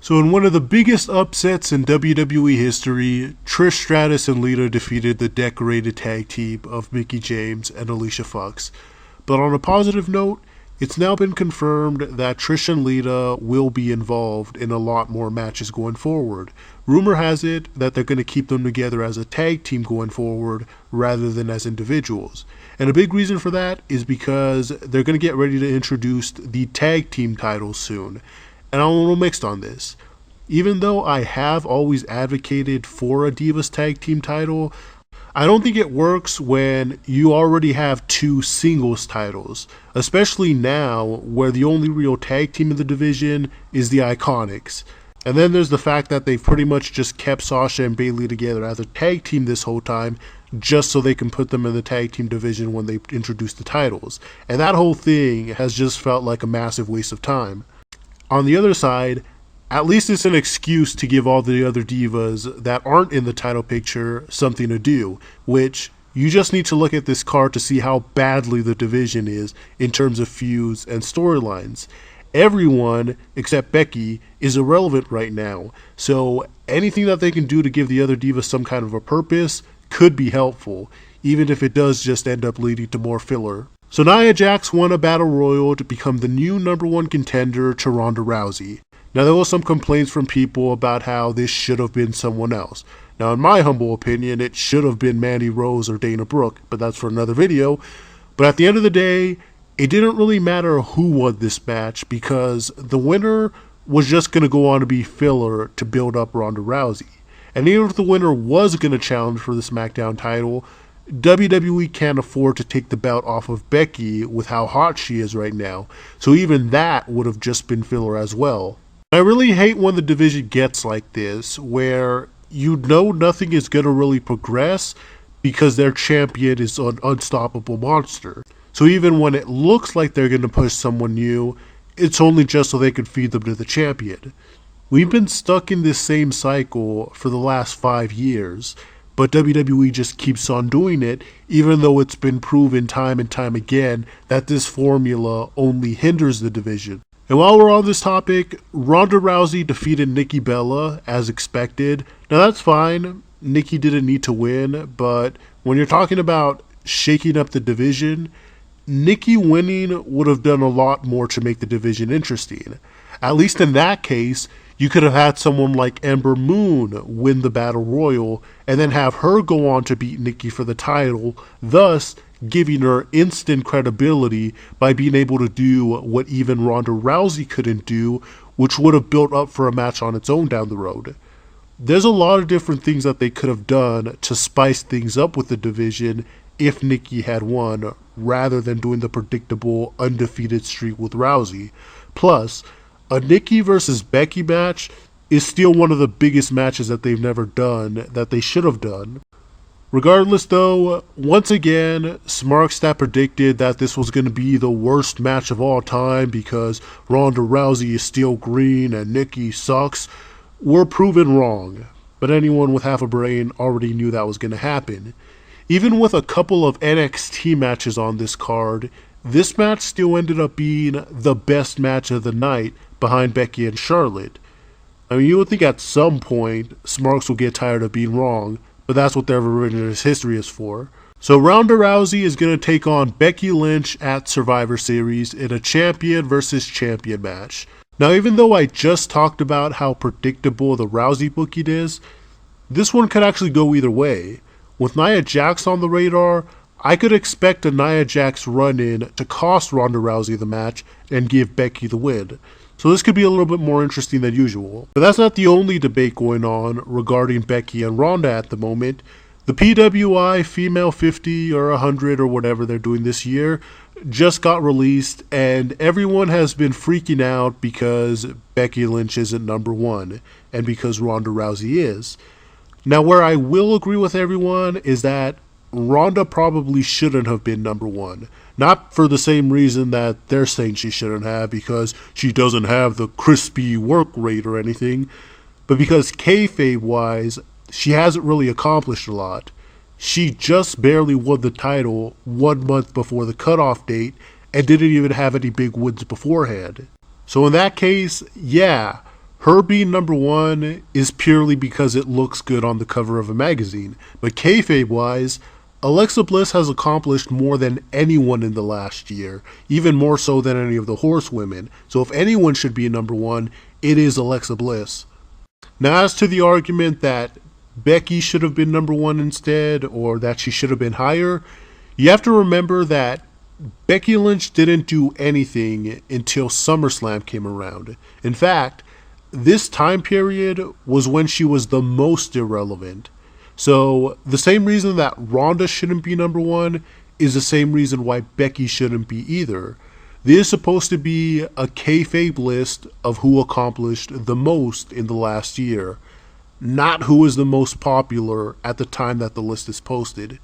So in one of the biggest upsets in WWE history, Trish Stratus and Lita defeated the decorated tag team of Mickie James and Alicia Fox. But on a positive note, it's now been confirmed that Trish and Lita will be involved in a lot more matches going forward. Rumor has it that they're going to keep them together as a tag team going forward rather than as individuals. And a big reason for that is because they're going to get ready to introduce the tag team titles soon. And I'm a little mixed on this. Even though I have always advocated for a Divas tag team title, I don't think it works when you already have two singles titles, especially now where the only real tag team in the division is the IIconics. And then there's the fact that they've pretty much just kept Sasha and Bayley together as a tag team this whole time, just so they can put them in the tag team division when they introduce the titles. And that whole thing has just felt like a massive waste of time. On the other side, at least it's an excuse to give all the other divas that aren't in the title picture something to do, which you just need to look at this card to see how badly the division is in terms of feuds and storylines. Everyone except Becky is irrelevant right now, so anything that they can do to give the other divas some kind of a purpose could be helpful, even if it does just end up leading to more filler. So Nia Jax won a battle royal to become the new #1 contender to Ronda Rousey. Now there was some complaints from people about how this should have been someone else. Now in my humble opinion, it should have been Mandy Rose or Dana Brooke, but that's for another video. But at the end of the day, it didn't really matter who won this match because the winner was just going to go on to be filler to build up Ronda Rousey. And even if the winner was going to challenge for the SmackDown title, WWE can't afford to take the belt off of Becky with how hot she is right now, so even that would have just been filler as well. I really hate when the division gets like this, where you know nothing is going to really progress because their champion is an unstoppable monster. So even when it looks like they're going to push someone new, it's only just so they can feed them to the champion. We've been stuck in this same cycle for the last 5 years, but WWE just keeps on doing it, even though it's been proven time and time again that this formula only hinders the division. And while we're on this topic, Ronda Rousey defeated Nikki Bella as expected. Now that's fine, Nikki didn't need to win, but when you're talking about shaking up the division, Nikki winning would have done a lot more to make the division interesting. At least in that case, you could have had someone like Ember Moon win the Battle Royal and then have her go on to beat Nikki for the title, thus giving her instant credibility by being able to do what even Ronda Rousey couldn't do, which would have built up for a match on its own down the road. There's a lot of different things that they could have done to spice things up with the division if Nikki had won, rather than doing the predictable undefeated streak with Rousey. Plus, a Nikki versus Becky match is still one of the biggest matches that they've never done, that they should have done. Regardless though, once again, Smarkstat predicted that this was going to be the worst match of all time because Ronda Rousey is still green and Nikki sucks. We're proven wrong, but anyone with half a brain already knew that was going to happen. Even with a couple of NXT matches on this card, this match still ended up being the best match of the night behind Becky and Charlotte. I mean, you would think at some point Smarks will get tired of being wrong, but that's what their revisionist history is for. So Ronda Rousey is going to take on Becky Lynch at Survivor Series in a champion versus champion match. Now, even though I just talked about how predictable the Rousey booking is, this one could actually go either way. With Nia Jax on the radar, I could expect a Nia Jax run-in to cost Ronda Rousey the match and give Becky the win. So this could be a little bit more interesting than usual. But that's not the only debate going on regarding Becky and Ronda at the moment. The PWI Female 50 or 100 or whatever they're doing this year just got released, and everyone has been freaking out because Becky Lynch isn't #1 and because Ronda Rousey is. Now, where I will agree with everyone is that Ronda probably shouldn't have been #1. Not for the same reason that they're saying she shouldn't have, because she doesn't have the crispy work rate or anything, but because kayfabe-wise, she hasn't really accomplished a lot. She just barely won the title 1 month before the cutoff date and didn't even have any big wins beforehand. So in that case, yeah, Her being number one is purely because it looks good on the cover of a magazine. But kayfabe-wise, Alexa Bliss has accomplished more than anyone in the last year, even more so than any of the horsewomen. So if anyone should be number one, it is Alexa Bliss. Now, as to the argument that Becky should have been number one instead, or that she should have been higher, you have to remember that Becky Lynch didn't do anything until SummerSlam came around. In fact, this time period was when she was the most irrelevant. So the same reason that Ronda shouldn't be number one is the same reason why Becky shouldn't be either. This is supposed to be a kayfabe list of who accomplished the most in the last year, not who is the most popular at the time that the list is posted.